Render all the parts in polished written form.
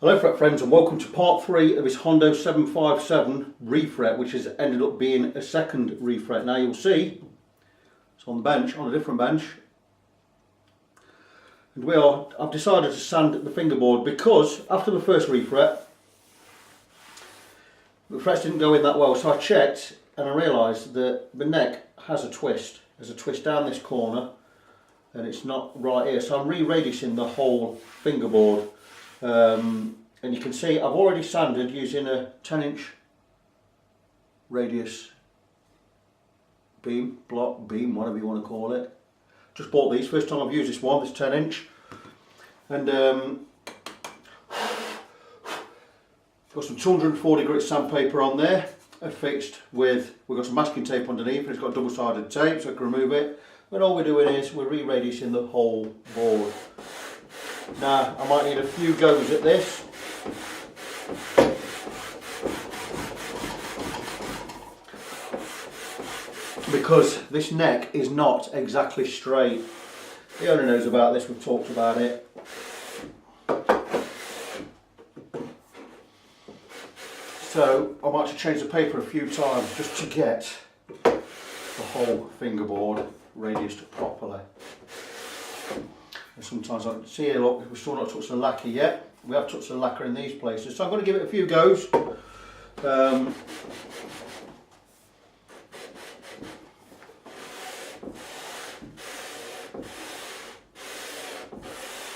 Hello fret friends, and welcome to part 3 of this Hondo 757 refret, which has ended up being a second refret. Now you'll see it's on the bench, on a different bench, and I've decided to sand the fingerboard because after the first refret the frets didn't go in that well, so I checked and I realised that the neck has a twist. There's a twist down this corner and it's not right here, so I'm re-radiusing the whole fingerboard. And you can see I've already sanded using a 10-inch radius block beam, whatever you want to call it. Just bought these, first time I've used this one, this 10-inch. And got some 240 grit sandpaper on there, affixed with, we've got some masking tape underneath, and it's got double-sided tape so I can remove it. And all we're doing is we're re-radiusing the whole board. Now, I might need a few goes at this. Because this neck is not exactly straight. The owner knows about this, we've talked about it. So I might have to change the paper a few times just to get the whole fingerboard radiused properly. And sometimes I can see here, look, we've still not touched the lacquer yet. We have touched the lacquer in these places, so I'm going to give it a few goes.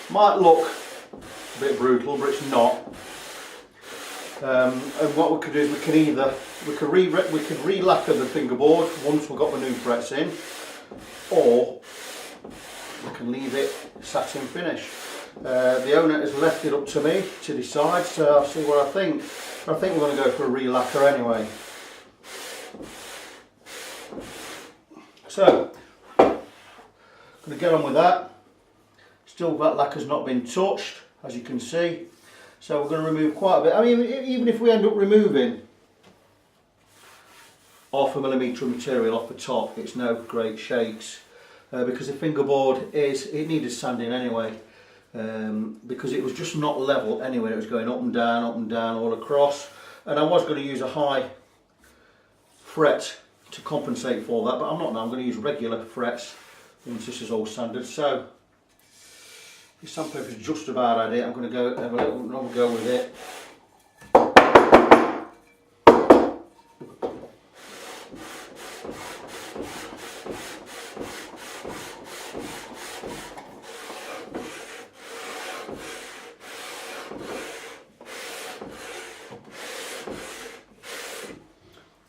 Might look a bit brutal, but it's not. And what we could do is we could re-lacquer the fingerboard once we've got the new frets in, or we can leave it satin finish. The owner has left it up to me to decide, so I'll see what I think. But I think we're going to go for a re-lacquer anyway. So, I'm going to get on with that. Still, that lacquer's not been touched, as you can see. So we're going to remove quite a bit. I mean, even if we end up removing 0.5 millimetre of material off the top, it's no great shakes. Because the fingerboard it needed sanding anyway, because it was just not level anyway. It was going up and down all across, and I was going to use a high fret to compensate for that, but I'm not now. I'm going to use regular frets once this is all sanded. So this sandpaper is just about at it. I'm going to go have another go with it.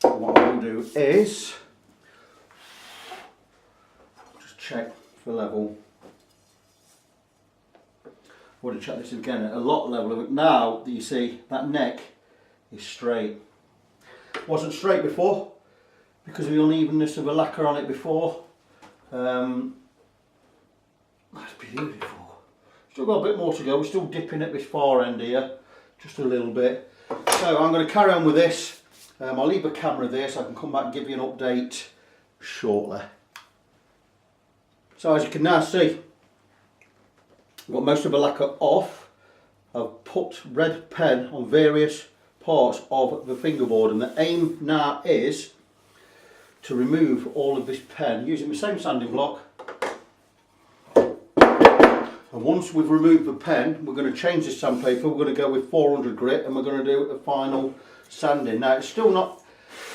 What I will do is just check for level. I want to check this again at a lot level. Now that you see that neck is straight. It wasn't straight before because of the unevenness of the lacquer on it before. That's beautiful. Still got a bit more to go. We're still dipping at this far end here, just a little bit. So I'm going to carry on with this. I'll leave the camera there so I can come back and give you an update shortly. So as you can now see, I've got most of the lacquer off. I've put red pen on various parts of the fingerboard, and the aim now is to remove all of this pen using the same sanding block. And once we've removed the pen, we're going to change this sandpaper. We're going to go with 400 grit and we're going to do a final sanding. Now it's still not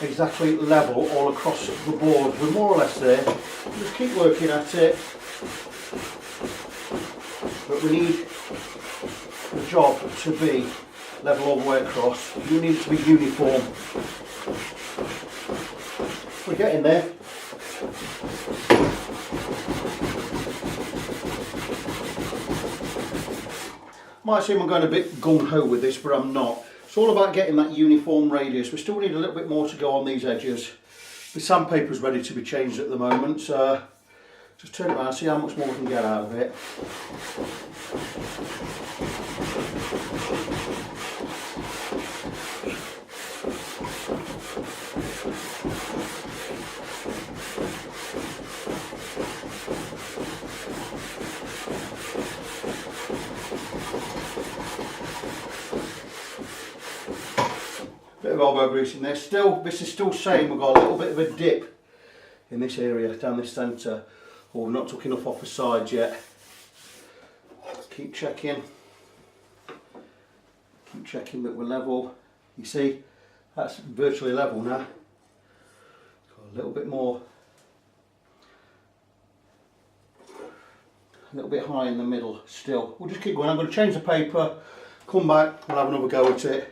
exactly level all across the board. We're more or less there. Just keep working at it. But we need the job to be level all the way across. You need it to be uniform. We're getting there. Might seem I'm going a bit gung-ho with this, but I'm not. It's all about getting that uniform radius. We still need a little bit more to go on these edges. The sandpaper's ready to be changed at the moment, so just turn it around, see how much more we can get out of it. Bit of elbow grease in there. Still, this is still same. We've got a little bit of a dip in this area, down this centre. Oh, we've not took enough off the sides yet. Keep checking. Keep checking that we're level. You see, that's virtually level now. Got a little bit more. A little bit high in the middle still. We'll just keep going. I'm going to change the paper, come back, we'll have another go at it.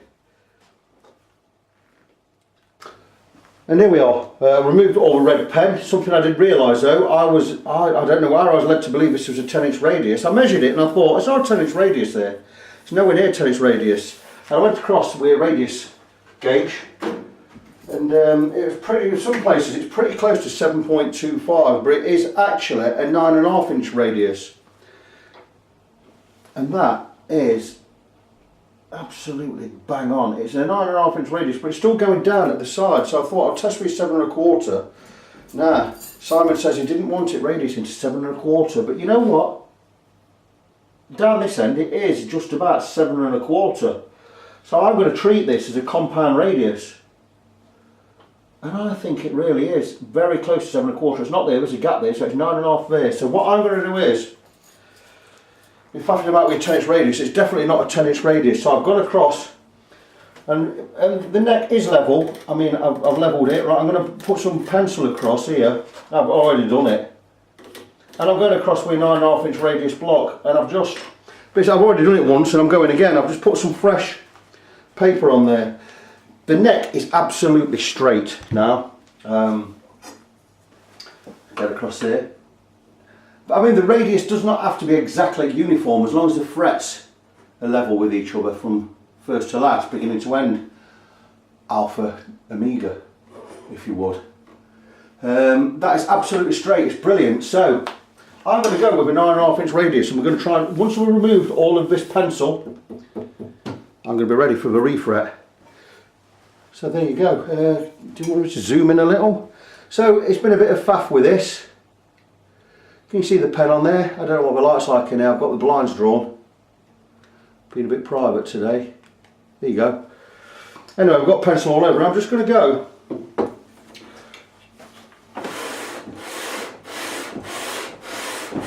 And here we are. Removed all the red pen. Something I didn't realise though, I don't know why I was led to believe this was a 10-inch radius. I measured it and I thought, it's not a 10-inch radius there. It's nowhere near 10-inch radius. And I went across with a radius gauge, and it was pretty, in some places it's pretty close to 7.25, but it is actually a 9.5-inch radius. And that is absolutely bang on. It's a 9.5-inch radius, but it's still going down at the side, so I thought I'll test with 7.25. Nah, Simon says he didn't want it radiusing to 7.25, but you know what? Down this end it is just about 7.25. So I'm going to treat this as a compound radius. And I think it really is very close to 7.25. It's not there, there's a gap there, so it's 9.5 there. So what I'm going to do is, we're faffing about with a 10-inch radius, it's definitely not a 10-inch radius. So I've gone across, and the neck is level. I mean, I've levelled it. Right, I'm going to put some pencil across here. I've already done it. And I'm going across with a 9.5-inch radius block. And I've already done it once, and I'm going again. I've just put some fresh paper on there. The neck is absolutely straight now. Get across there. But I mean, the radius does not have to be exactly uniform as long as the frets are level with each other from first to last, beginning to end. Alpha, omega, if you would. That is absolutely straight. It's brilliant. So I'm going to go with a 9.5-inch radius, and we're going to try. Once we've removed all of this pencil, I'm going to be ready for the refret. So there you go. Do you want me to zoom in a little? So it's been a bit of faff with this. Can you see the pen on there? I don't know what the light's like in there. I've got the blinds drawn. Being a bit private today. There you go. Anyway, we've got pencil all over. I'm just going to go.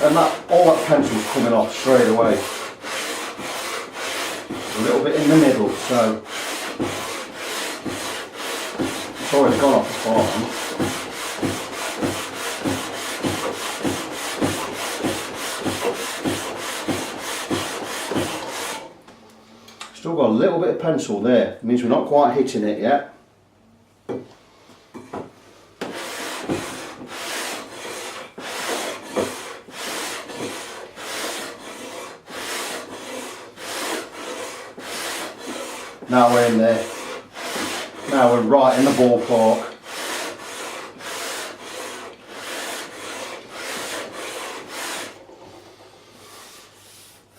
And all that pencil's coming off straight away. A little bit in the middle, so it's already gone off the bottom. Still got a little bit of pencil there. It means we're not quite hitting it yet. Now we're in there. Now we're right in the ballpark.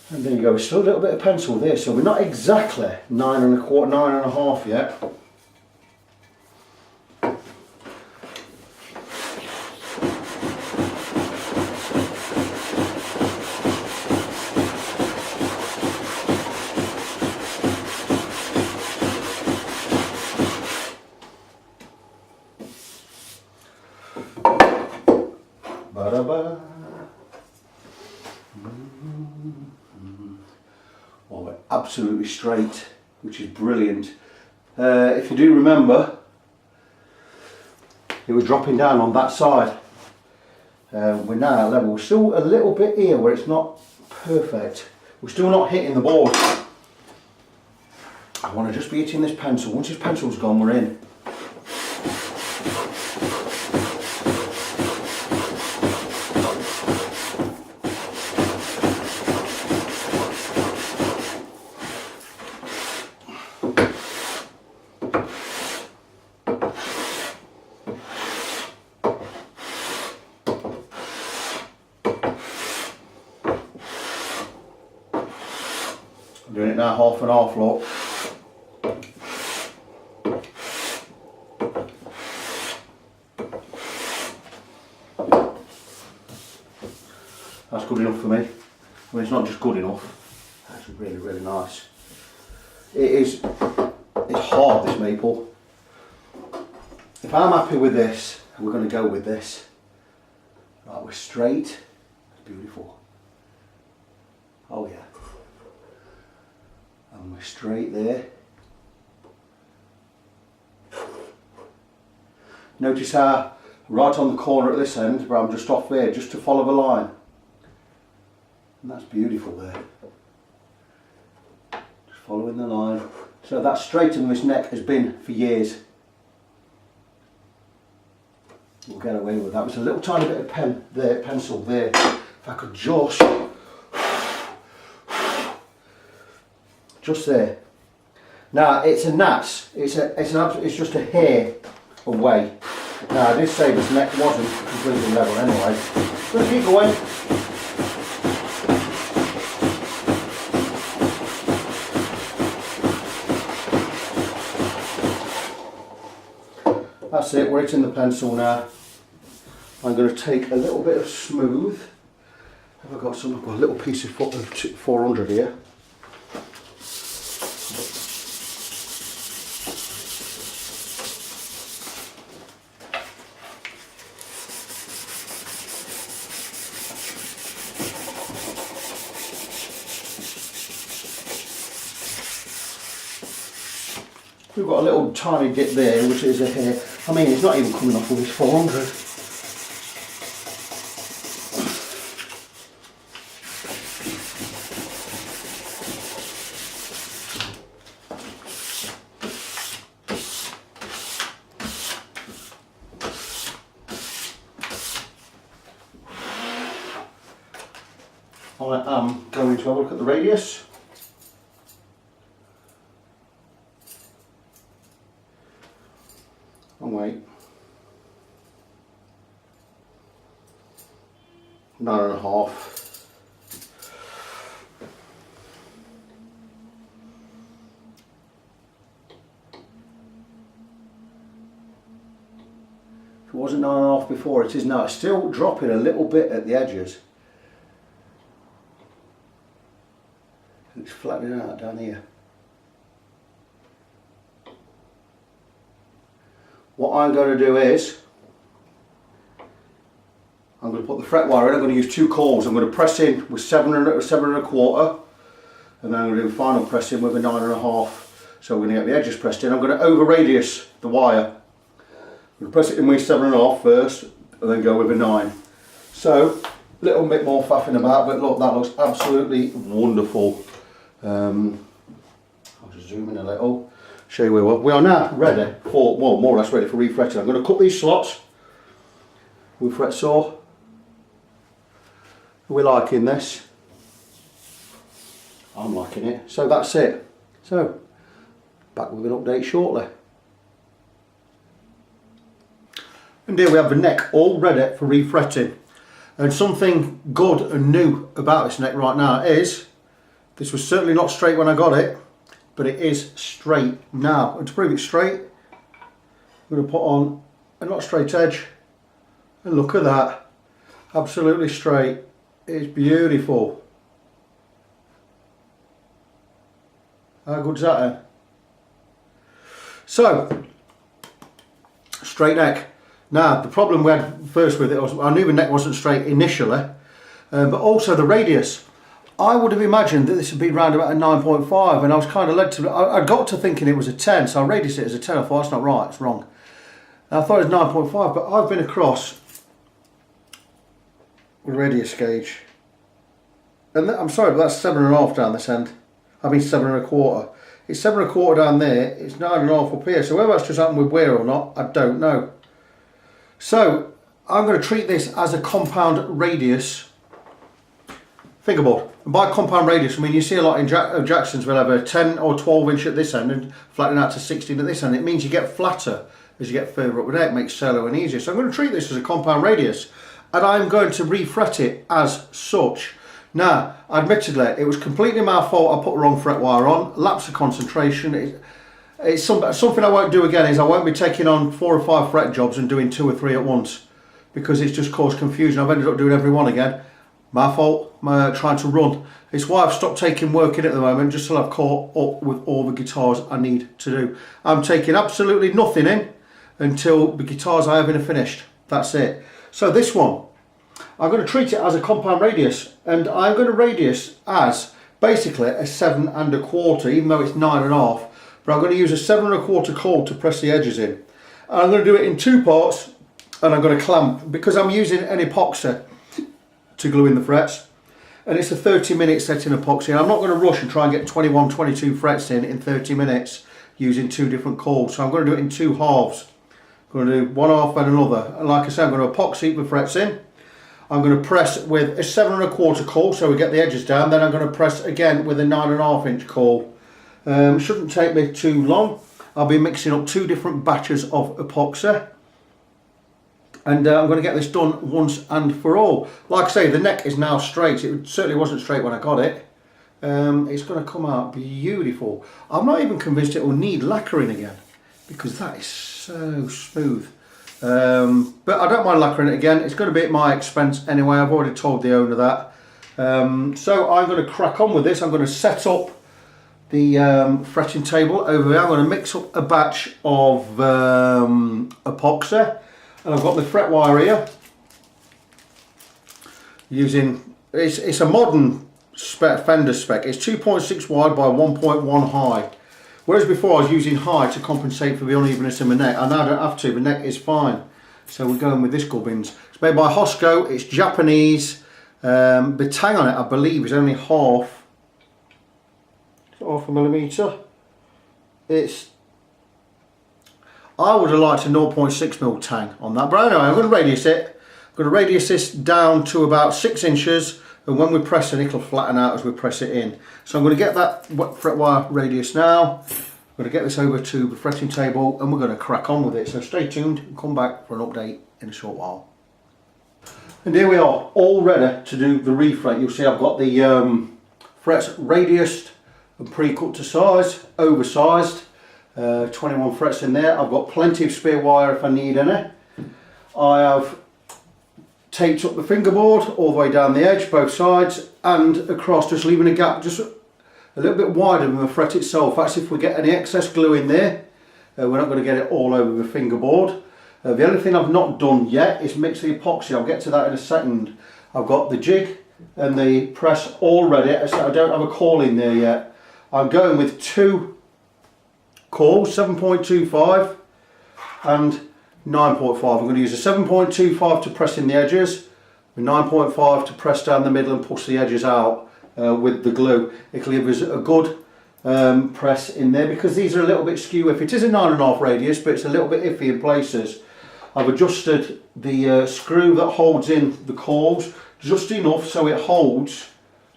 And there you go, still a little bit of pencil there, so we're not exactly 9.25, 9.5 yet. Well, we're absolutely straight, which is brilliant. If you do remember, it was dropping down on that side. We're now at level. We're still a little bit here where it's not perfect. We're still not hitting the board. I want to just be hitting this pencil. Once this pencil's gone, we're in. I'm doing it now half and half, look. That's good enough for me. I mean, it's not just good enough, that's really, really nice. It's hard, this maple. If I'm happy with this, we're going to go with this. Right, we're straight. It's beautiful. Oh yeah. And we're straight there. Notice how right on the corner at this end, where I'm just off there, just to follow the line. And that's beautiful there. Just following the line. So that straightening this neck has been for years. We'll get away with that. There's a little tiny bit of pencil there. If I could just there. Now it's a gnats. It's just a hair away. Now I did say this neck wasn't completely level anyway. I'm going to keep going. That's it, we're hitting the pencil now. I'm going to take a little bit of smooth. Have I got some? I've got a little piece of 400 here. We've got a little tiny dip there, which is a hair. I mean, it's not even coming off with this 400. I am going to have a look at the radius. And wait. 9.5. If it wasn't 9.5 before, it is now. It's still dropping a little bit at the edges. It's flattening out down here. What I'm going to do is, I'm going to put the fret wire in. I'm going to use 2 coils. I'm going to press in with 7.25, and then I'm going to do the final press in with a 9.5. So we're going to get the edges pressed in. I'm going to over radius the wire. I'm going to press it in with 7.5 first, and then go with a 9. So a little bit more faffing about, but look, that looks absolutely wonderful. I'll just zoom in a little. Show you where we are now ready for, well, more or less ready for refretting. I'm going to cut these slots with fret saw. We're liking this. I'm liking it. So that's it. So back with an update shortly. And here we have the neck all ready for refretting. And something good and new about this neck right now is this was certainly not straight when I got it, but it is straight now. And to prove it straight, I'm going to put on a not straight edge, and look at that, absolutely straight. It's beautiful. How good's that then? So, straight neck. Now the problem we had first with it was I knew the neck wasn't straight initially, but also the radius. I would have imagined that this would be round about a 9.5, and I was kind of led to, I got to thinking it was a 10, so I radiused it as a 10. I thought that's not right, it's wrong. And I thought it was 9.5, but I've been across with radius gauge, and I'm sorry, but that's 7.5 down this end. I mean 7.25. It's 7.25 down there, it's 9.5 up here, so whether that's just happened with wear or not, I don't know. So I'm going to treat this as a compound radius fingerboard. And by compound radius, I mean you see a lot in Jacksons will have a 10 or 12 inch at this end and flatten out to 16 at this end. It means you get flatter as you get further up with it. It makes soloing easier. So I'm going to treat this as a compound radius, and I'm going to refret it as such. Now, admittedly, it was completely my fault. I put the wrong fret wire on. Lapse of concentration. It's something I won't do again. Is I won't be taking on 4 or 5 fret jobs and doing 2 or 3 at once, because it's just caused confusion. I've ended up doing every one again. My fault, trying to run. It's why I've stopped taking work in at the moment, just till I've caught up with all the guitars I need to do. I'm taking absolutely nothing in until the guitars I have in are finished. That's it. So this one, I'm going to treat it as a compound radius, and I'm going to radius as basically a 7 1/4, even though it's 9 1/2. But I'm going to use a 7 1/4 cold to press the edges in. And I'm going to do it in 2 parts, and I'm going to clamp because I'm using an epoxy to glue in the frets, and it's a 30-minute setting epoxy. And I'm not going to rush and try and get 21, 22 frets in 30 minutes using 2 different coils. So I'm going to do it in 2 halves. I'm going to do one half and another. And like I said, I'm going to epoxy the frets in. I'm going to press with a 7 1/4 coil so we get the edges down. Then I'm going to press again with a 9 1/2 inch coil. Shouldn't take me too long. I'll be mixing up 2 different batches of epoxy. And I'm going to get this done once and for all. Like I say, the neck is now straight. It certainly wasn't straight when I got it. It's going to come out beautiful. I'm not even convinced it will need lacquering again, because that is so smooth. But I don't mind lacquering it again. It's going to be at my expense anyway. I've already told the owner that. So I'm going to crack on with this. I'm going to set up the fretting table over there. I'm going to mix up a batch of epoxy. And I've got my fret wire here, using, it's a modern Fender spec. It's 2.6 wide by 1.1 high. Whereas before I was using high to compensate for the unevenness in my neck. I now don't have to, the neck is fine. So we're going with this gubbins. It's made by Hosco, it's Japanese. The tang on it, I believe, is only half a millimetre. I would have liked a 0.6mm tang on that, but anyway, I'm going to radius it. I'm going to radius this down to about 6 inches, and when we press it, it'll flatten out as we press it in. So I'm going to get that fret wire radius now. I'm going to get this over to the fretting table, and we're going to crack on with it. So stay tuned and come back for an update in a short while. And here we are, all ready to do the refret. You'll see I've got the frets radiused and pre-cut to size, oversized. 21 frets in there. I've got plenty of spare wire if I need any. I have taped up the fingerboard all the way down the edge, both sides and across, just leaving a gap just a little bit wider than the fret itself. That's if we get any excess glue in there. We're not going to get it all over the fingerboard. The only thing I've not done yet is mix the epoxy. I'll get to that in a second. I've got the jig and the press all ready. I don't have a coil in there yet. I'm going with 2 coils, 7.25 and 9.5. I'm going to use a 7.25 to press in the edges, with 9.5 to press down the middle and push the edges out with the glue. It'll give us a good press in there, because these are a little bit skew. If it is a 9 1/2 radius, but it's a little bit iffy in places. I've adjusted the screw that holds in the coils just enough so it holds.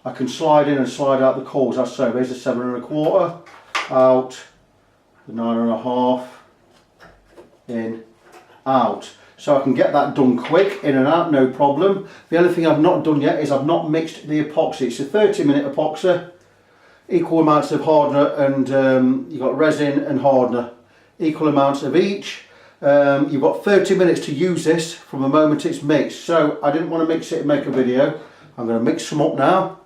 I can slide in and slide out the coils. As so, there's a 7 1/4 out. The 9 1/2 in, out. So I can get that done quick, in and out, no problem. The only thing I've not done yet is I've not mixed the epoxy. It's a 30-minute epoxy, equal amounts of hardener and you've got resin and hardener, equal amounts of each. You've got 30 minutes to use this from the moment it's mixed. So I didn't want to mix it and make a video. I'm going to mix some up now.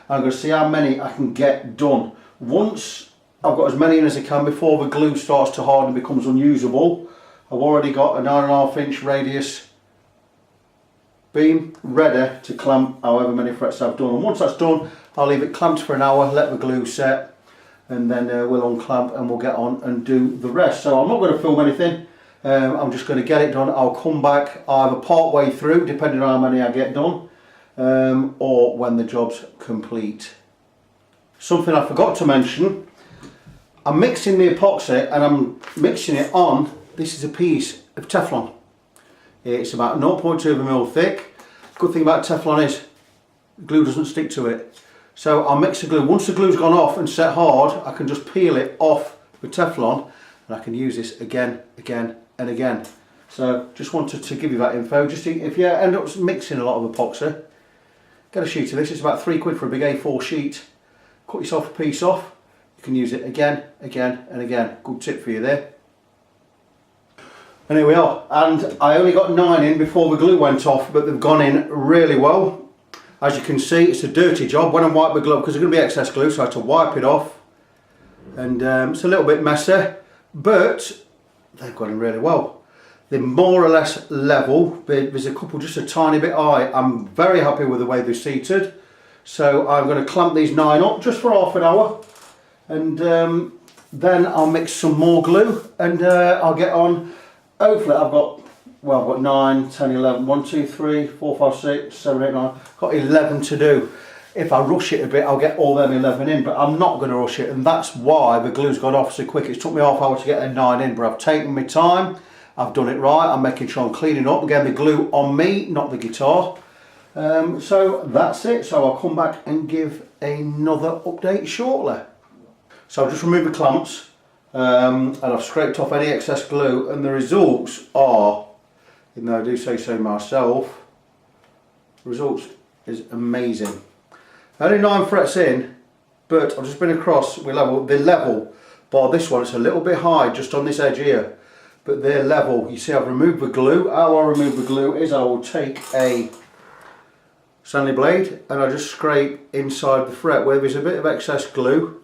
I'm going to see how many I can get done. Once I've got as many in as I can before the glue starts to harden and becomes unusable, I've already got a 9 1/2 inch radius beam ready to clamp however many frets I've done. And once that's done, I'll leave it clamped for an hour, let the glue set, and then we'll unclamp and we'll get on and do the rest. So I'm not going to film anything. I'm just going to get it done. I'll come back either part way through, depending on how many I get done, or when the job's complete. Something I forgot to mention, I'm mixing the epoxy and I'm mixing it on, this is a piece of Teflon. It's about 0.2mm thick. Good thing about Teflon is the glue doesn't stick to it. So I'll mix the glue. Once the glue's gone off and set hard, I can just peel it off the Teflon and I can use this again, again and again. So just wanted to give you that info. Just if you end up mixing a lot of epoxy, get a sheet of this. It's about £3 for a big A4 sheet. Cut yourself a piece off. You can use it again, again and again. Good tip for you there. And here we are. And I only got 9 in before the glue went off, but they've gone in really well. As you can see, it's a dirty job. When I wipe the glove, because there's going to be excess glue, so I have to wipe it off. And it's a little bit messy, but they've gone in really well. They're more or less level. There's a couple just a tiny bit high. I'm very happy with the way they're seated. So I'm going to clamp these 9 up just for half an hour. And then I'll mix some more glue and I'll get on. Hopefully I've got 9, 10, 11, 1, 2, 3, 4, 5, 6, 7, 8, 9. Got 11 to do. If I rush it a bit, I'll get all them 11 in, but I'm not going to rush it, and that's why the glue's gone off so quick. It's took me half hour to get a 9 in, but I've taken my time. I've done it right. I'm making sure I'm cleaning up. Again, the glue on me, not the guitar. So that's it. So I'll come back and give another update shortly. So I've just removed the clamps and I've scraped off any excess glue, and the results are, even though I do say so myself, the results is amazing. Only 9 frets in, but I've just been across with the level bar this one, it's a little bit high just on this edge here, but they're level. You see I've removed the glue. How I remove the glue is I will take a Stanley blade and I just scrape inside the fret where there's a bit of excess glue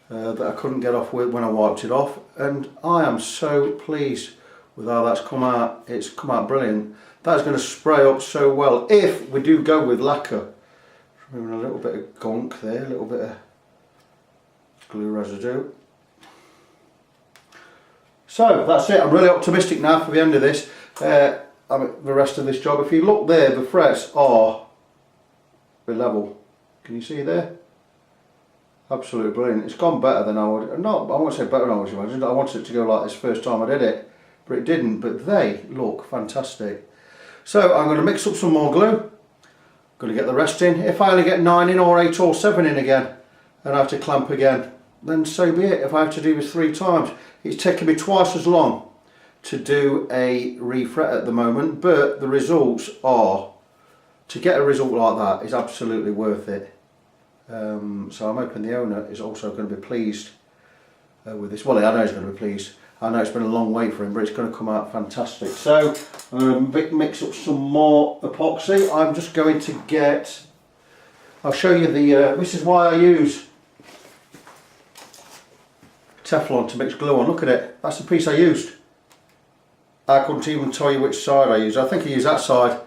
that I couldn't get off with when I wiped it off, and I am so pleased with how that's come out. It's come out brilliant. That's going to spray up so well if we do go with lacquer. Removing a little bit of gunk there, a little bit of glue residue. So that's it. I'm really optimistic now for the end of this. The rest of this job. If you look there, the frets are level. Can you see there? Absolutely brilliant. It's gone better than I would. No, I won't say better than I would imagine. I wanted it to go like this first time I did it, but it didn't. But they look fantastic. So I'm going to mix up some more glue. Going to get the rest in. If I only get 9 in or 8 or 7 in again and I have to clamp again, then so be it. If I have to do this 3 times, it's taken me twice as long to do a refret at the moment, but the results are, to get a result like that is absolutely worth it. So I'm hoping the owner is also going to be pleased with this. Well, I know he's going to be pleased. I know it's been a long wait for him, but it's going to come out fantastic. So I'm going to mix up some more epoxy. I'm just going to get, I'll show you the, this is why I use Teflon to mix glue on. Look at it, that's the piece I used. I couldn't even tell you which side I used. I think I used that side.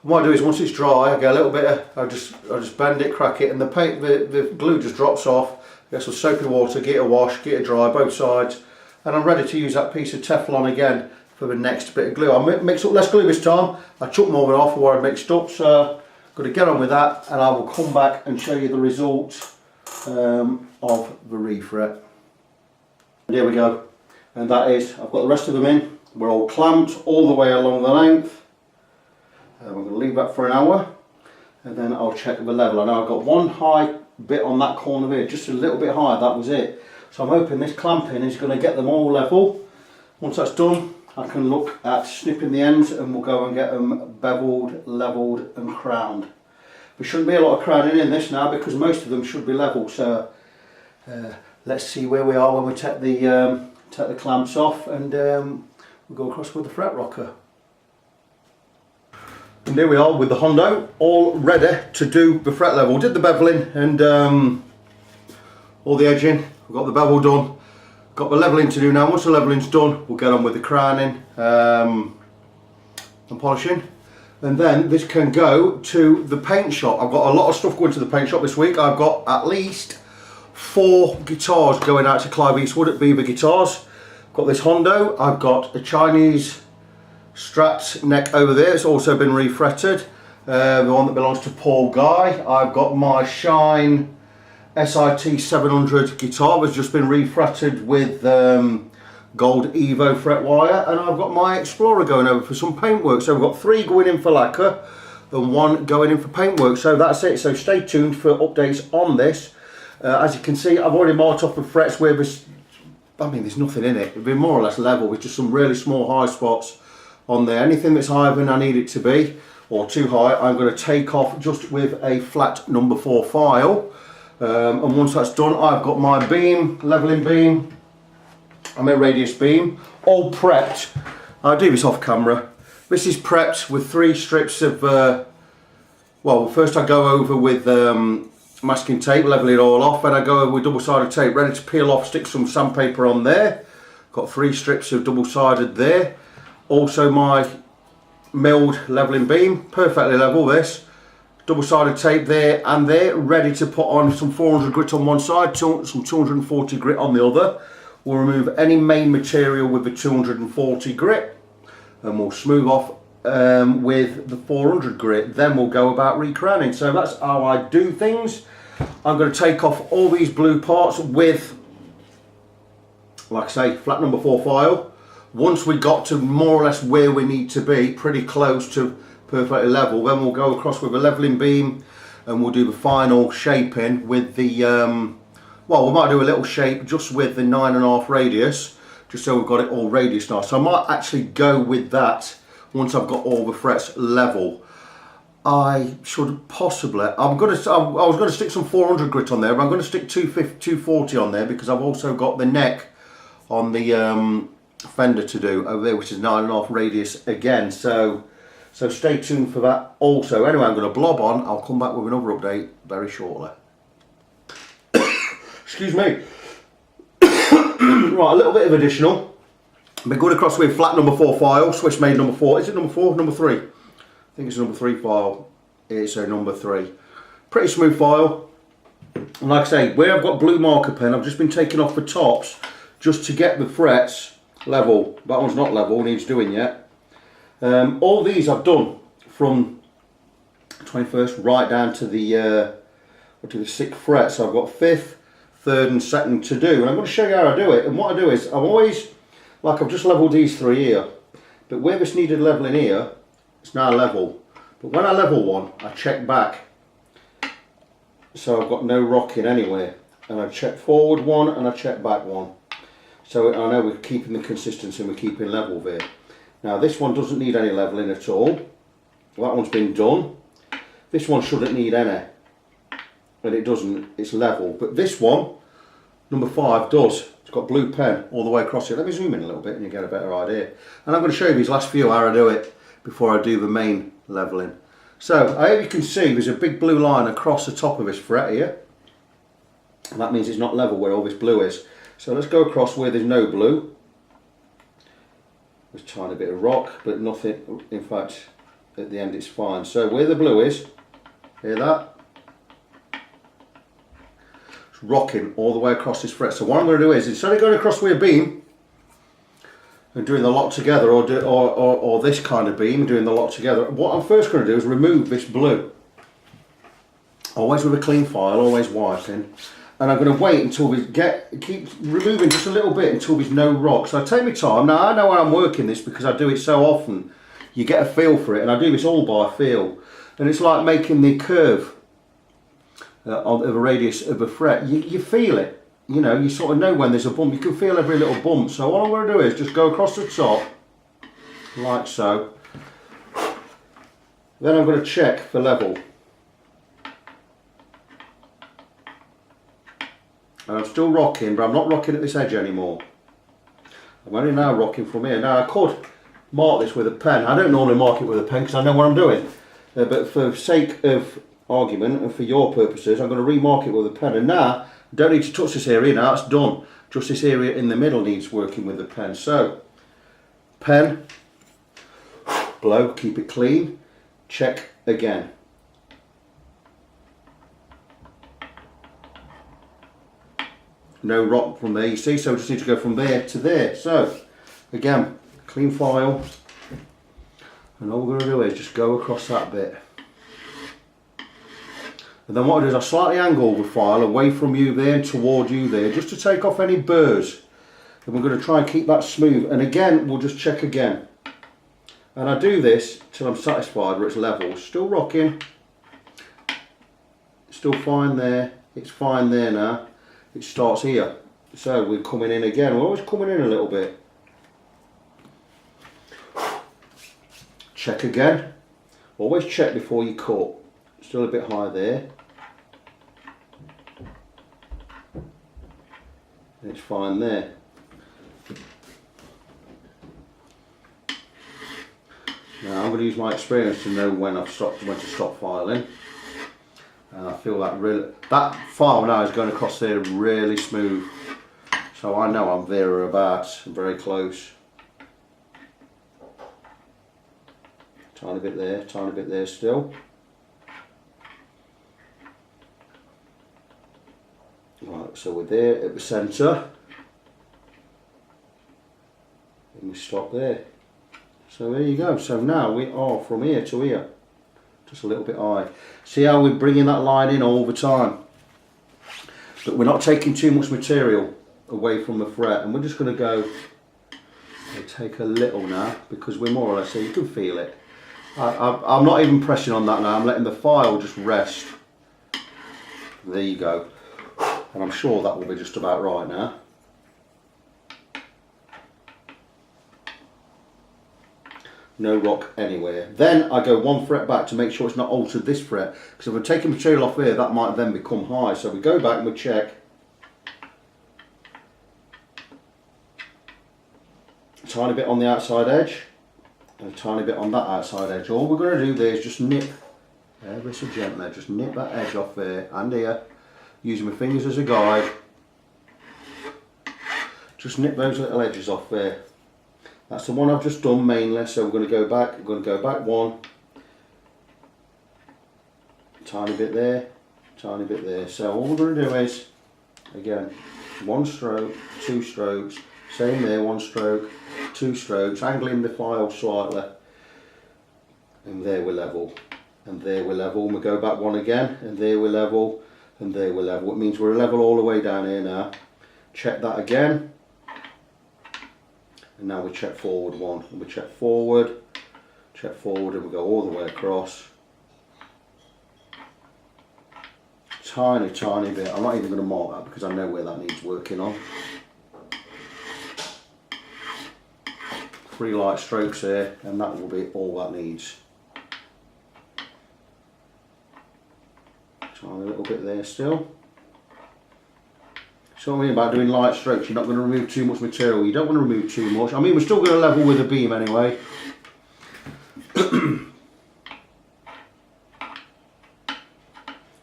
What I do is once it's dry, I get a little bit of, I just bend it, crack it, and the glue just drops off. I get some soapy water, get it a wash, get it dry, both sides. And I'm ready to use that piece of Teflon again for the next bit of glue. I'll mix up less glue this time. I chucked more of it off where I mixed up, so I'm going to get on with that, and I will come back and show you the result of the refret. And here we go, and that is, I've got the rest of them in. We're all clamped all the way along the length. I'm going to leave that for an hour, and then I'll check the level. I know I've got one high bit on that corner here, just a little bit higher, that was it. So I'm hoping this clamping is going to get them all level. Once that's done, I can look at snipping the ends and we'll go and get them beveled, levelled and crowned. There shouldn't be a lot of crowning in this now because most of them should be level. So let's see where we are when we take the clamps off, and we'll go across with the fret rocker. And here we are with the Hondo, all ready to do the fret level. Did the beveling and all the edging. We've got the bevel done, got the levelling to do now. Once the levelling's done, we'll get on with the crowning and polishing, and then this can go to the paint shop. I've got a lot of stuff going to the paint shop this week. I've got at least 4 guitars going out to Clive Eastwood at Beaver Guitars. Got this Hondo, I've got a Chinese Strat neck over there, it's also been refretted, the one that belongs to Paul Guy. I've got my Shine SIT 700 guitar, was just been refretted with gold Evo fret wire, and I've got my Explorer going over for some paintwork. So we've got 3 going in for lacquer and 1 going in for paintwork. So that's it, so stay tuned for updates on this. As you can see, I've already marked off the frets where there's, I mean, there's nothing in it. It'll be more or less level with just some really small high spots on there. Anything that's higher than I need it to be or too high, I'm going to take off just with a flat number 4 file. And once that's done, I've got my beam, levelling beam, and my radius beam, all prepped. I'll do this off camera. This is prepped with 3 strips of well, first I go over with masking tape, level it all off, and I go over with double-sided tape, ready to peel off, stick some sandpaper on there. Got 3 strips of double-sided there. Also my milled leveling beam, perfectly level this. Double-sided tape there and there, ready to put on some 400 grit on one side, some 240 grit on the other. We'll remove any main material with the 240 grit and we'll smooth off with the 400 grit. Then we'll go about re-crowning. So that's how I do things. I'm going to take off all these blue parts with, like I say, flat number 4 file. Once we got to more or less where we need to be, pretty close to perfectly level, then we'll go across with a leveling beam and we'll do the final shaping with the well, we might do a little shape just with the 9.5 radius, just so we've got it all radius now. So I might actually go with that once I've got all the frets level. I should possibly, I was going to stick some 400 grit on there, but I'm going to stick 240 on there because I've also got the neck on the fender to do over there, which is 9.5 radius again. So stay tuned for that also. Anyway, I'm going to blob on. I'll come back with another update very shortly. Excuse me. Right, a little bit of additional. I've been going across with flat number 4 file, Swiss made number 4. Is it number 4? Number 3? I think it's a number 3 file. It's a number 3. Pretty smooth file. And like I say, where I've got blue marker pen, I've just been taking off the tops just to get the frets level. That one's not level, needs doing yet. All these I've done from 21st right down to the 6th fret. So I've got 5th, 3rd and 2nd to do. And I'm going to show you how I do it. And what I do is, I've always, like I've just levelled these 3 here. But where this needed levelling here, it's now level. But when I level one, I check back. So I've got no rocking anywhere. And I check forward one and I check back one. So I know we're keeping the consistency and we're keeping level there. Now this one doesn't need any levelling at all. That one's been done. This one shouldn't need any. And it doesn't, it's level. But this one, number 5, does. It's got blue pen all the way across it. Let me zoom in a little bit and you get a better idea. And I'm going to show you these last few how I do it before I do the main levelling. So I hope you can see there's a big blue line across the top of this fret here. And that means it's not level where all this blue is. So let's go across where there's no blue. There's a tiny bit of rock, but nothing, in fact, at the end it's fine. So where the blue is, hear that? It's rocking all the way across this fret. So what I'm going to do is, instead of going across with a beam and doing the lock together, or this kind of beam, doing the lock together, what I'm first going to do is remove this blue. Always with a clean file, always wiping. And I'm going to wait until we keep removing just a little bit until there's no rock. So I take my time. Now I know how I'm working this because I do it so often. You get a feel for it, and I do this all by feel. And it's like making the curve of a radius of a fret. You feel it. You know, you sort of know when there's a bump. You can feel every little bump. So what I'm going to do is just go across the top, like so. Then I'm going to check for level. And I'm still rocking, but I'm not rocking at this edge anymore. I'm only now rocking from here. Now I could mark this with a pen. I don't normally mark it with a pen because I know what I'm doing. But for sake of argument and for your purposes, I'm going to remark it with a pen. And now, I don't need to touch this area now, it's done. Just this area in the middle needs working with the pen. So, pen, blow, keep it clean, check again. No rock from there, you see, so we just need to go from there to there. So, again, clean file, and all we're going to do is just go across that bit. And then what I do is I slightly angle the file away from you there and toward you there, just to take off any burrs. And we're going to try and keep that smooth. And again, we'll just check again. And I do this till I'm satisfied where it's level. Still rocking, still fine there, it's fine there now. It starts here, so we're coming in again. We're always coming in a little bit. Check again. Always check before you cut. Still a bit high there. And it's fine there. Now I'm going to use my experience to know when to stop filing. And I feel that file now is going across there really smooth. So I know I'm there or about, I'm very close. Tiny bit there still. Right, so we're there at the centre. And we stop there. So there you go. So now we are from here to here. Just a little bit high. See how we're bringing that line in all the time. But we're not taking too much material away from the fret. And we're just going to go and take a little now, because we're more or less here. You can feel it. I'm not even pressing on that now. I'm letting the file just rest. There you go. And I'm sure that will be just about right now. No rock anywhere. Then I go one fret back to make sure it's not altered this fret, because if we're taking material off here, that might then become high. So we go back and we check. A tiny bit on the outside edge and a tiny bit on that outside edge. All we're going to do there is just nip ever so gently, just nip that edge off there and here, using my fingers as a guide. Just nip those little edges off there. That's the one I've just done mainly, so we're going to go back. We're going to go back one, tiny bit there, tiny bit there. So all we're going to do is, again, one stroke, two strokes, same there, one stroke, two strokes, angling the file slightly, and there we're level, and there we're level, and we go back one again, and there we're level, and there we're level. It means we're level all the way down here now. Check that again. And now we check forward one, and we check forward, and we go all the way across. Tiny bit. I'm not even going to mark that because I know where that needs working on. 3 light strokes here, and that will be all that needs. Tiny little bit there still. So what I mean about doing light strokes, you're not going to remove too much material. You don't want to remove too much. I mean, we're still going to level with the beam anyway.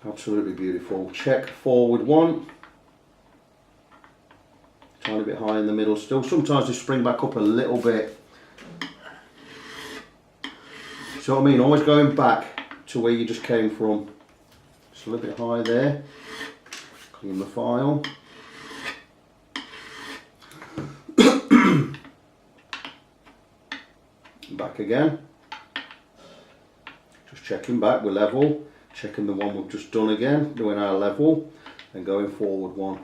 Absolutely beautiful. Check forward one. Tiny bit high in the middle still. Sometimes they spring back up a little bit. So what I mean, always going back to where you just came from. Just a little bit high there. Clean the file. Back again, just checking back, we're level, checking the one we've just done again, doing our level, and going forward one.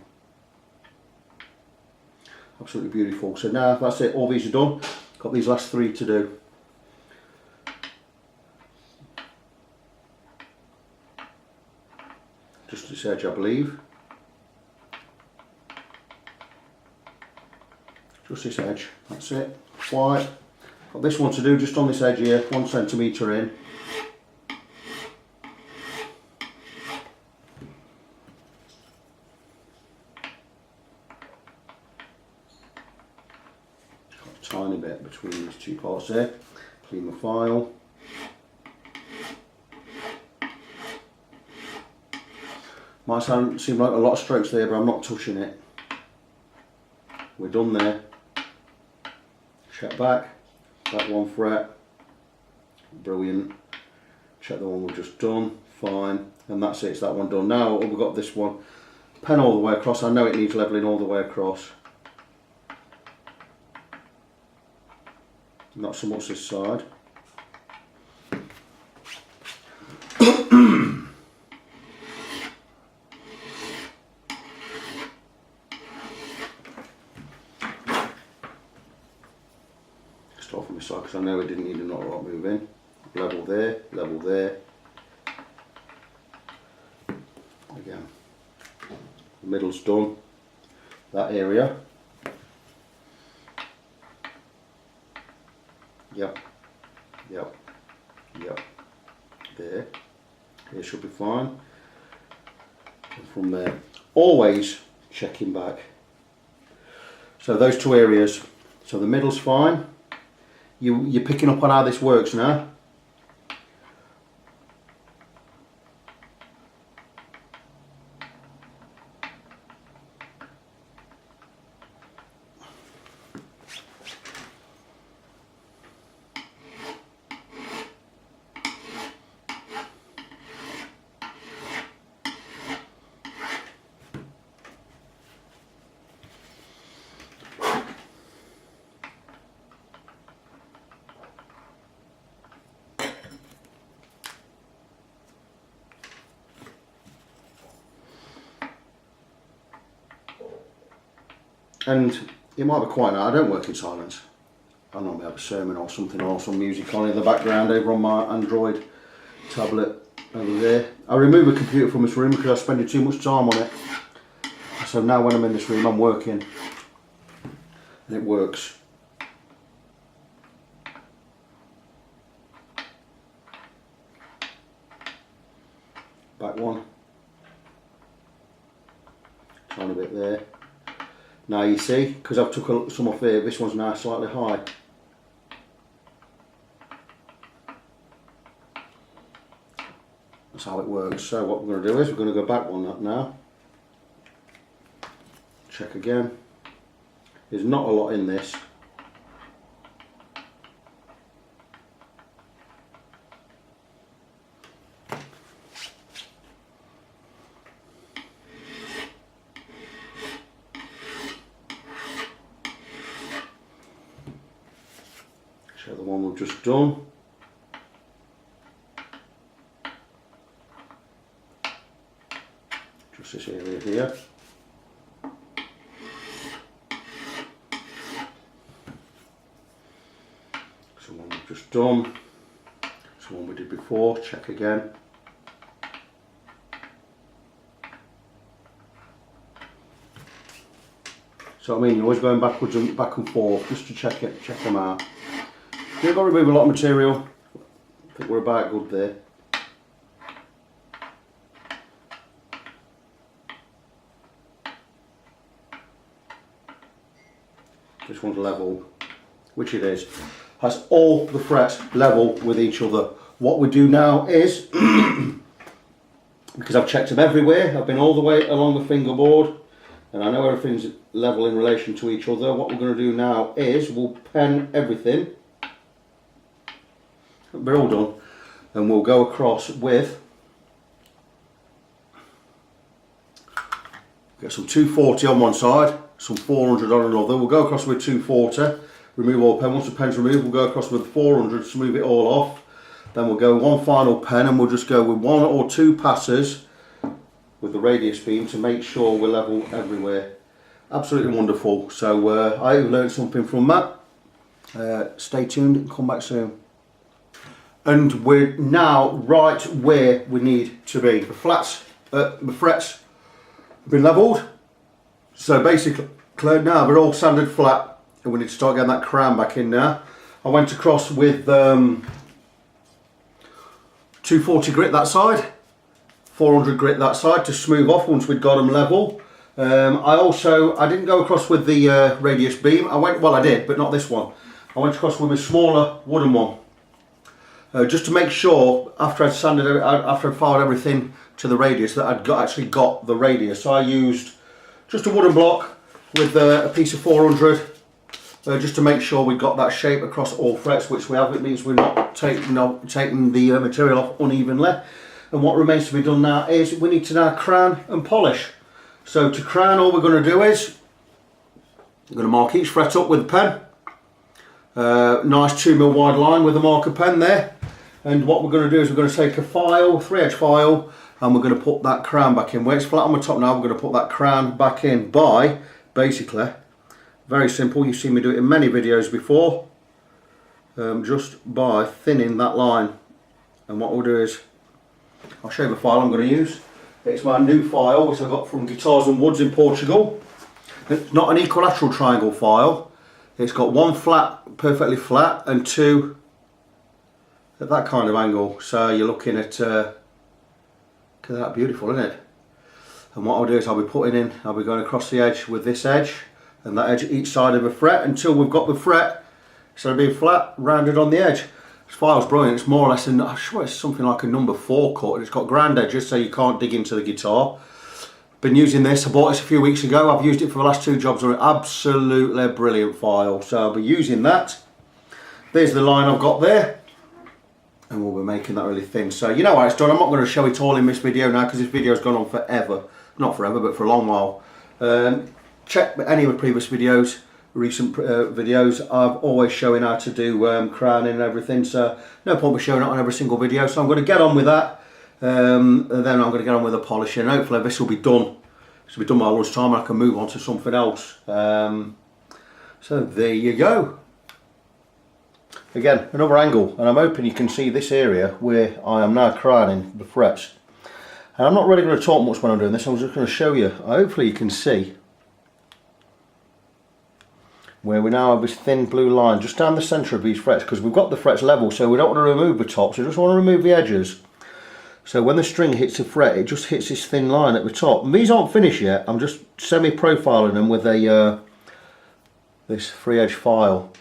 Absolutely beautiful. So now that's it, all these are done. Got these last 3 to do. Just this edge, I believe. Just this edge, that's it. White. Got this one to do just on this edge here, 1 centimetre in. Got a tiny bit between these 2 parts there. Clean the file. Might seem like a lot of strokes there, but I'm not touching it. We're done there. Check back. That 1 fret, brilliant. Check the one we've just done, fine, and that's it, it's that one done. Now we've got this one, pen all the way across. I know it needs levelling all the way across. Not so much this side. Start from this side because I know it didn't need a knot rock move in. Level there, level there. Again, the middle's done. That area. Yep, yep, yep. There. It should be fine. And from there, always checking back. So those 2 areas. So the middle's fine. you're picking up on how this works now. And it might be quiet now. I don't work in silence. I normally have a sermon or something or some music on in the background over on my Android tablet over there. I remove a computer from this room because I'm spending too much time on it. So now when I'm in this room I'm working and it works. Back one. Tiny bit there. Now you see, because I've took some off here, this one's now slightly high. That's how it works. So what we're going to do is we're going to go back one up now. Check again. There's not a lot in this. Check the one we've just done. Just this area here. So one we've just done. So one we did before. Check again. So I mean, you're always going backwards and back and forth just to check them out. You've got to remove a lot of material. I think we're about good there. This one's level, which it is. Has all the frets level with each other. What we do now is, because I've checked them everywhere, I've been all the way along the fingerboard, and I know everything's level in relation to each other. What we're going to do now is we'll pen everything. We're all done, and we'll go across with, get some 240 on one side, some 400 on another. We'll go across with 240, remove all pen. Once the pen's removed, we'll go across with 400, smooth it all off. Then we'll go one final pen, and we'll just go with one or two passes with the radius beam to make sure we're level everywhere. Absolutely wonderful. So I have learned something from that. Stay tuned and come back soon. And we're now right where we need to be. The frets have been levelled. So basically now they're all sanded flat, and we need to start getting that crown back in now. I went across with 240 grit that side, 400 grit that side to smooth off once we'd got them level. I didn't go across with the radius beam. I did, but not this one. I went across with a smaller wooden one. Just to make sure, after I'd filed everything to the radius, that I'd actually got the radius. So I used just a wooden block with a piece of 400, just to make sure we got that shape across all frets, which we have. It means we're not taking the material off unevenly. And what remains to be done now is we need to now crown and polish. So to crown, all we're going to do is we're going to mark each fret up with a pen. Nice 2mm wide line with a marker pen there. And what we're going to do is we're going to take a file, 3H file, and we're going to put that crown back in. Where it's flat on the top now, we're going to put that crown back in by, basically, very simple, you've seen me do it in many videos before, just by thinning that line. And what we'll do is, I'll show you the file I'm going to use. It's my new file, which I got from Guitars and Woods in Portugal. It's not an equilateral triangle file. It's got one flat, perfectly flat, and two at that kind of angle. So you're looking at, look at that, beautiful, isn't it? And what I'll do is I'll be going across the edge with this edge and that edge each side of a fret until we've got the fret instead of being flat, rounded on the edge. This file's brilliant. It's more or less, I'm sure it's something like a number 4 cut. It's got ground edges so you can't dig into the guitar. Been using this. I bought this a few weeks ago. I've used it for the last 2 jobs. They're absolutely brilliant file. So I'll be using that. There's the line I've got there. And we'll be making that really thin. So you know how it's done. I'm not going to show it all in this video now because this video's gone on forever. Not forever, but for a long while. Check any of the previous videos, recent videos. I'm always showing how to do crowning and everything. So no point in showing it on every single video. So I'm going to get on with that. And then I'm going to get on with the polishing. And hopefully this will be done. This will be done by lunchtime and I can move on to something else. So there you go. Again, another angle, and I'm hoping you can see this area where I am now crowning the frets. And I'm not really going to talk much when I'm doing this, I'm just going to show you. Hopefully you can see where we now have this thin blue line just down the centre of these frets, because we've got the frets level, so we don't want to remove the tops, we just want to remove the edges. So when the string hits the fret, it just hits this thin line at the top. And these aren't finished yet, I'm just semi-profiling them with a this 3-edge file.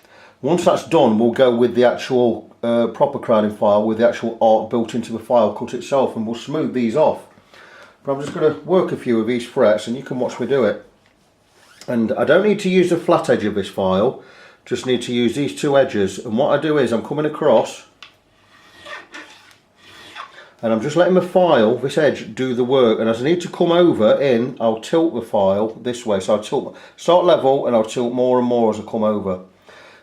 Once that's done, we'll go with the actual proper crowning file with the actual art built into the file cut itself, and we'll smooth these off. But I'm just going to work a few of these frets and you can watch me do it. And I don't need to use the flat edge of this file, just need to use these 2 edges. And what I do is I'm coming across and I'm just letting the file, this edge, do the work. And as I need to come over in, I'll tilt the file this way. So I'll start level and I'll tilt more and more as I come over.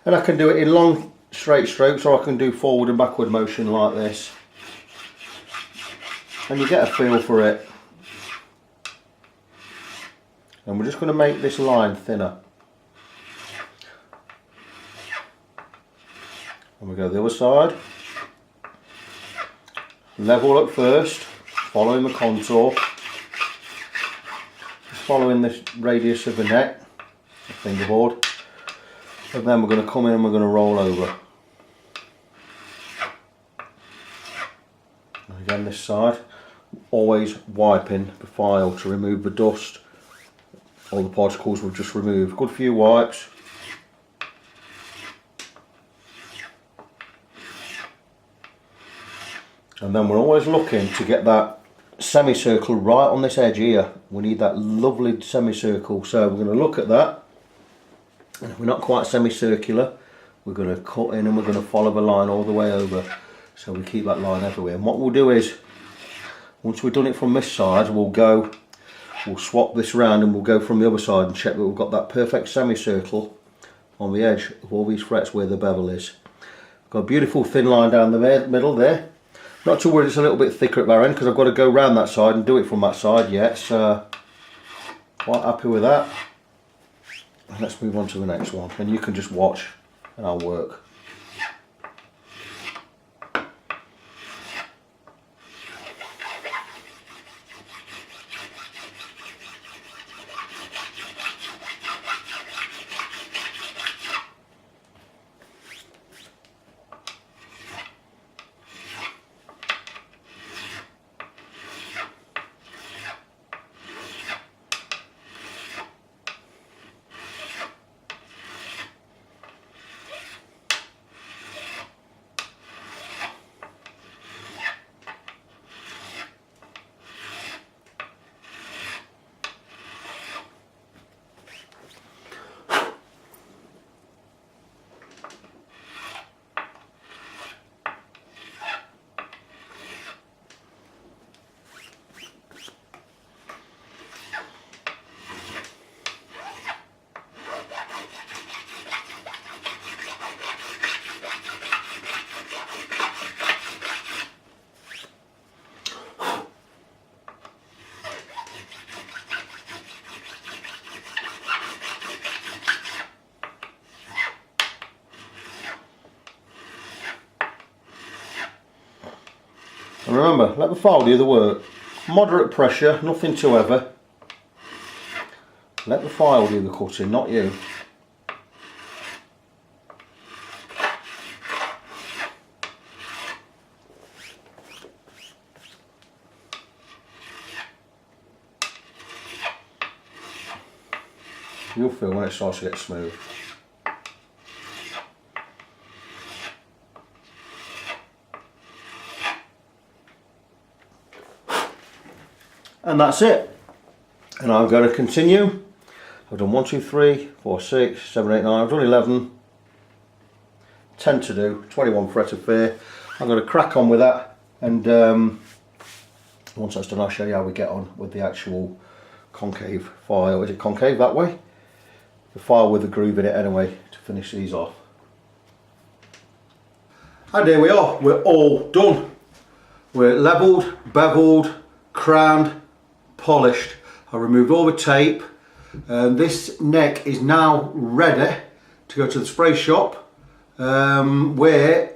And I can do it in long straight strokes, or I can do forward and backward motion like this. And you get a feel for it. And we're just going to make this line thinner. And we go the other side. Level up first, following the contour. Just following this radius of the neck, the fingerboard. And then we're going to come in and we're going to roll over. And again this side, always wiping the file to remove the dust. All the particles we've just removed. Good few wipes. And then we're always looking to get that semicircle right on this edge here. We need that lovely semicircle. So we're going to look at that. And if we're not quite semicircular, we're going to cut in and we're going to follow the line all the way over. So we keep that line everywhere. And what we'll do is, once we've done it from this side, we'll swap this round and we'll go from the other side and check that we've got that perfect semicircle on the edge of all these frets where the bevel is. Got a beautiful thin line down the middle there. Not to worry, it's a little bit thicker at that end because I've got to go round that side and do it from that side yet. So quite happy with that. Let's move on to the next one, and you can just watch and I'll work. And remember, let the file do the work. Moderate pressure, nothing too heavy. Let the file do the cutting, not you. You'll feel when it starts to get smooth. And that's it. And I'm going to continue. I've done 1, 2, 3, 4, 6, 7, 8, 9, I've done 11. 10 to do, 21 fret of fear. I'm going to crack on with that, and once that's done I'll show you how we get on with the actual concave file. Is it concave that way? The file with the groove in it anyway, to finish these off. And here we are, we're all done. We're levelled, beveled, crowned, polished. I removed all the tape. This neck is now ready to go to the spray shop, where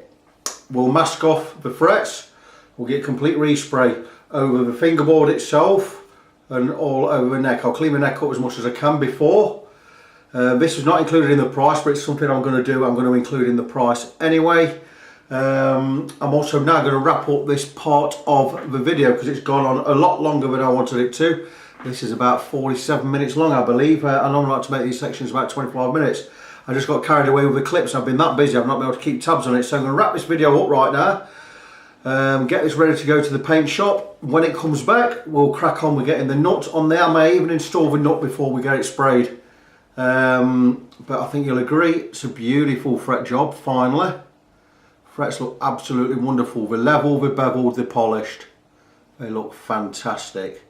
we'll mask off the frets. We'll get complete respray over the fingerboard itself and all over the neck. I'll clean the neck up as much as I can before. This is not included in the price, but it's something I'm going to do. I'm going to include in the price anyway. I'm also now going to wrap up this part of the video because it's gone on a lot longer than I wanted it to. This is about 47 minutes long, I believe. I normally like to make these sections about 25 minutes. I just got carried away with the clips. I've been that busy, I've not been able to keep tabs on it. So I'm going to wrap this video up right now. Get this ready to go to the paint shop. When it comes back, we'll crack on with getting the nut on there. I may even install the nut before we get it sprayed. But I think you'll agree, it's a beautiful fret job, finally. Frets look absolutely wonderful. They're level, they're beveled, they're polished. They look fantastic.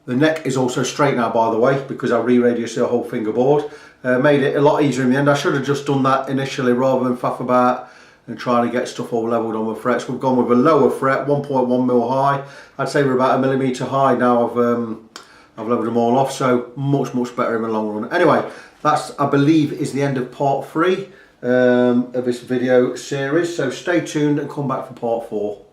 The neck is also straight now, by the way, because I re-radiused the whole fingerboard. Made it a lot easier in the end. I should have just done that initially rather than faff about and trying to get stuff all levelled on the frets. We've gone with a lower fret, 1.1mm high. I'd say we're about 1mm high now. I've levelled them all off, so much better in the long run. Anyway, that's, I believe, is the end of part 3 of this video series. So stay tuned and come back for part 4.